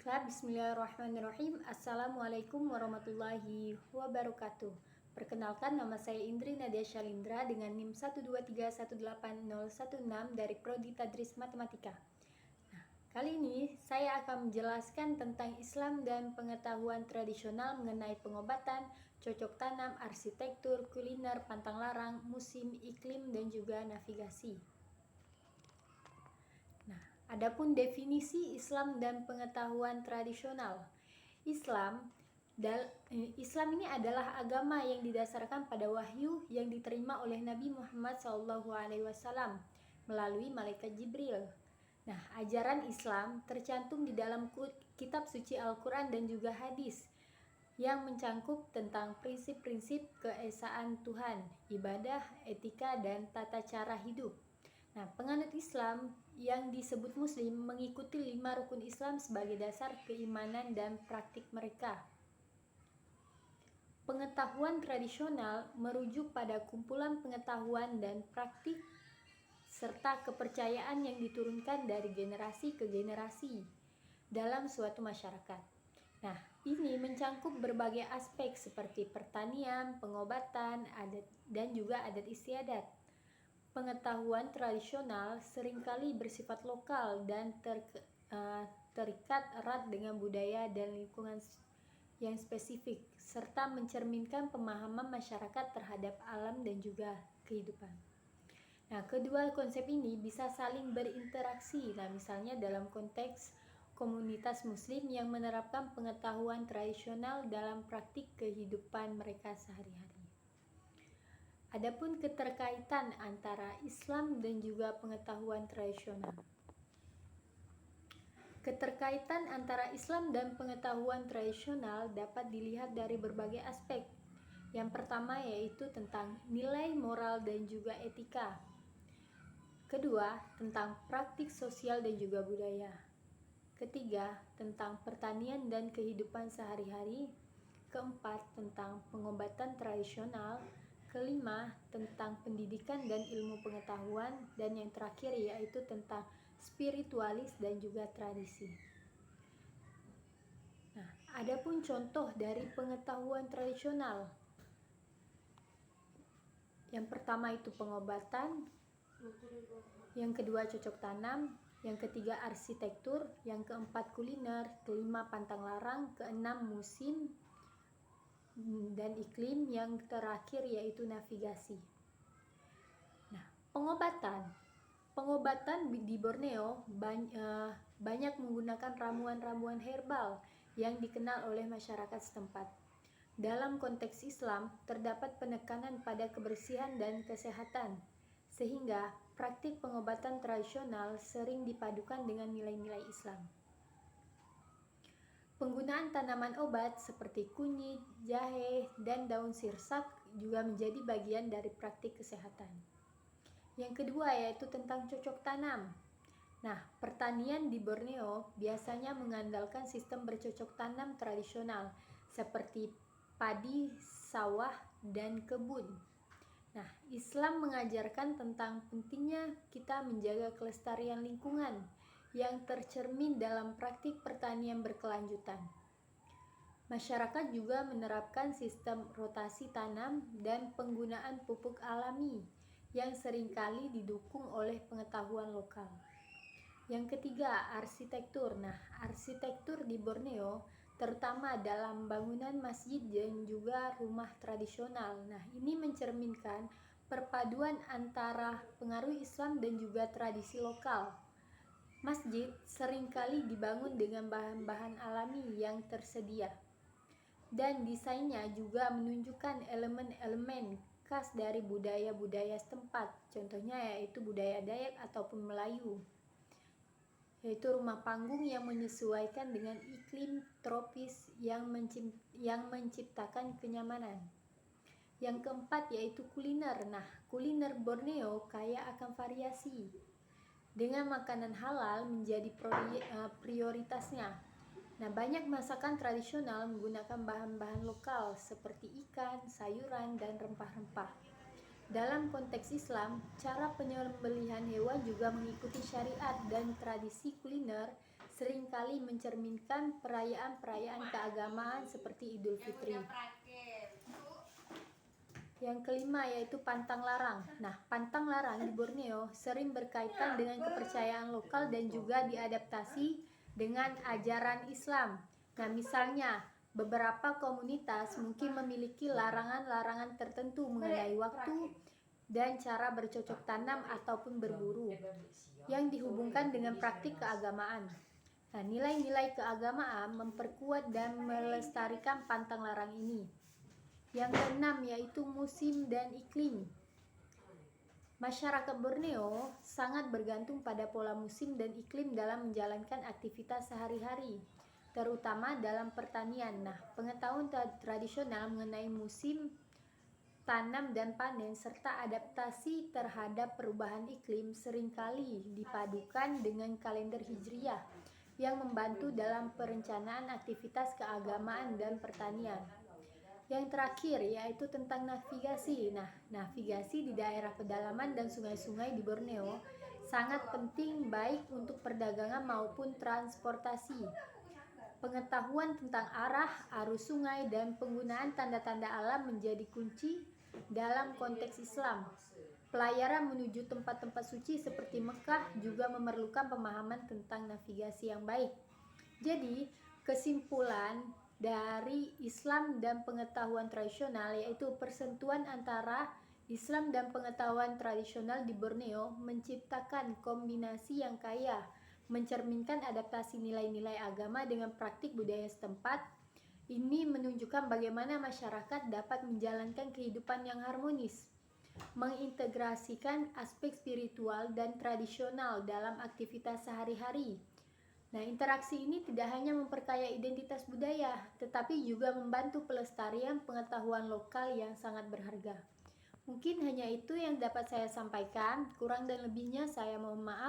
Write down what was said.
Baiklah, bismillahirrahmanirrahim. Assalamualaikum warahmatullahi wabarakatuh. Perkenalkan, nama saya Indri Nadia Shalindra dengan NIM 123181016 dari Prodi Tadris Matematika. Nah, kali ini saya akan menjelaskan tentang Islam dan pengetahuan tradisional mengenai pengobatan, cocok tanam, arsitektur, kuliner, pantang larang, musim, iklim, dan juga navigasi. Nah, adapun definisi Islam dan pengetahuan tradisional. Islam ini adalah agama yang didasarkan pada wahyu yang diterima oleh Nabi Muhammad SAW melalui malaikat Jibril. Nah, ajaran Islam tercantum di dalam kitab suci Al-Quran dan juga hadis yang mencangkup tentang prinsip-prinsip keesaan Tuhan, ibadah, etika, dan tata cara hidup. Nah, penganut Islam yang disebut Muslim mengikuti 5 rukun Islam sebagai dasar keimanan dan praktik mereka. Pengetahuan tradisional merujuk pada kumpulan pengetahuan dan praktik serta kepercayaan yang diturunkan dari generasi ke generasi dalam suatu masyarakat. Nah, ini mencangkup berbagai aspek seperti pertanian, pengobatan, adat, dan juga adat istiadat. Pengetahuan tradisional seringkali bersifat lokal dan terikat erat dengan budaya dan lingkungan yang spesifik, serta mencerminkan pemahaman masyarakat terhadap alam dan juga kehidupan. Nah, kedua konsep ini bisa saling berinteraksi. Nah, misalnya dalam konteks komunitas muslim yang menerapkan pengetahuan tradisional dalam praktik kehidupan mereka sehari-hari. Adapun keterkaitan antara Islam dan juga pengetahuan tradisional. Keterkaitan antara Islam dan pengetahuan tradisional dapat dilihat dari berbagai aspek. Yang pertama yaitu tentang nilai moral dan juga etika. Kedua, tentang praktik sosial dan juga budaya. Ketiga, tentang pertanian dan kehidupan sehari-hari. Keempat, tentang pengobatan tradisional. Kelima, tentang pendidikan dan ilmu pengetahuan. Dan yang terakhir yaitu tentang spiritualis dan juga tradisi. Nah, adapun contoh dari pengetahuan tradisional. Yang pertama itu pengobatan, yang kedua cocok tanam, yang ketiga arsitektur, yang keempat kuliner, kelima pantang larang, keenam musim dan iklim, yang terakhir yaitu navigasi. Nah, pengobatan di Borneo banyak menggunakan ramuan-ramuan herbal yang dikenal oleh masyarakat setempat. Dalam konteks Islam terdapat penekanan pada kebersihan dan kesehatan, sehingga praktik pengobatan tradisional sering dipadukan dengan nilai-nilai Islam. Penggunaan tanaman obat seperti kunyit, jahe, dan daun sirsak juga menjadi bagian dari praktik kesehatan. Yang kedua yaitu tentang cocok tanam. Nah, pertanian di Borneo biasanya mengandalkan sistem bercocok tanam tradisional seperti padi, sawah, dan kebun. Nah, Islam mengajarkan tentang pentingnya kita menjaga kelestarian lingkungan yang tercermin dalam praktik pertanian berkelanjutan. Masyarakat juga menerapkan sistem rotasi tanam dan penggunaan pupuk alami yang seringkali didukung oleh pengetahuan lokal. Yang ketiga, arsitektur. Nah, arsitektur di Borneo terutama dalam bangunan masjid dan juga rumah tradisional. Nah, ini mencerminkan perpaduan antara pengaruh Islam dan juga tradisi lokal. Masjid seringkali dibangun dengan bahan-bahan alami yang tersedia, dan desainnya juga menunjukkan elemen-elemen khas dari budaya-budaya setempat. Contohnya yaitu budaya Dayak ataupun Melayu, yaitu rumah panggung yang menyesuaikan dengan iklim tropis yang menciptakan kenyamanan. Yang keempat yaitu kuliner. Nah, kuliner Borneo kaya akan variasi, dengan makanan halal menjadi prioritasnya. Nah, banyak masakan tradisional menggunakan bahan-bahan lokal seperti ikan, sayuran, dan rempah-rempah. Dalam konteks Islam, cara penyembelihan hewan juga mengikuti syariat dan tradisi kuliner seringkali mencerminkan perayaan-perayaan keagamaan seperti Idul Fitri. Yang kelima yaitu pantang larang. Nah, pantang larang di Borneo sering berkaitan dengan kepercayaan lokal dan juga diadaptasi dengan ajaran Islam. Nah, misalnya beberapa komunitas mungkin memiliki larangan-larangan tertentu mengenai waktu dan cara bercocok tanam ataupun berburu yang dihubungkan dengan praktik keagamaan. Nah, nilai-nilai keagamaan memperkuat dan melestarikan pantang larang ini. Yang keenam yaitu musim dan iklim. Masyarakat Borneo sangat bergantung pada pola musim dan iklim dalam menjalankan aktivitas sehari-hari, terutama dalam pertanian. Nah, pengetahuan tradisional mengenai musim tanam dan panen serta adaptasi terhadap perubahan iklim seringkali dipadukan dengan kalender Hijriah yang membantu dalam perencanaan aktivitas keagamaan dan pertanian. Yang terakhir yaitu tentang navigasi. Nah, navigasi di daerah pedalaman dan sungai-sungai di Borneo sangat penting baik untuk perdagangan maupun transportasi. Pengetahuan tentang arah, arus sungai, dan penggunaan tanda-tanda alam menjadi kunci dalam konteks Islam. Pelayaran menuju tempat-tempat suci seperti Mekah juga memerlukan pemahaman tentang navigasi yang baik. Jadi, kesimpulan dari Islam dan pengetahuan tradisional yaitu persentuhan antara Islam dan pengetahuan tradisional di Borneo menciptakan kombinasi yang kaya, mencerminkan adaptasi nilai-nilai agama dengan praktik budaya setempat. Ini menunjukkan bagaimana masyarakat dapat menjalankan kehidupan yang harmonis, mengintegrasikan aspek spiritual dan tradisional dalam aktivitas sehari-hari. Nah, interaksi ini tidak hanya memperkaya identitas budaya, tetapi juga membantu pelestarian pengetahuan lokal yang sangat berharga. Mungkin hanya itu yang dapat saya sampaikan, kurang dan lebihnya saya mohon maaf.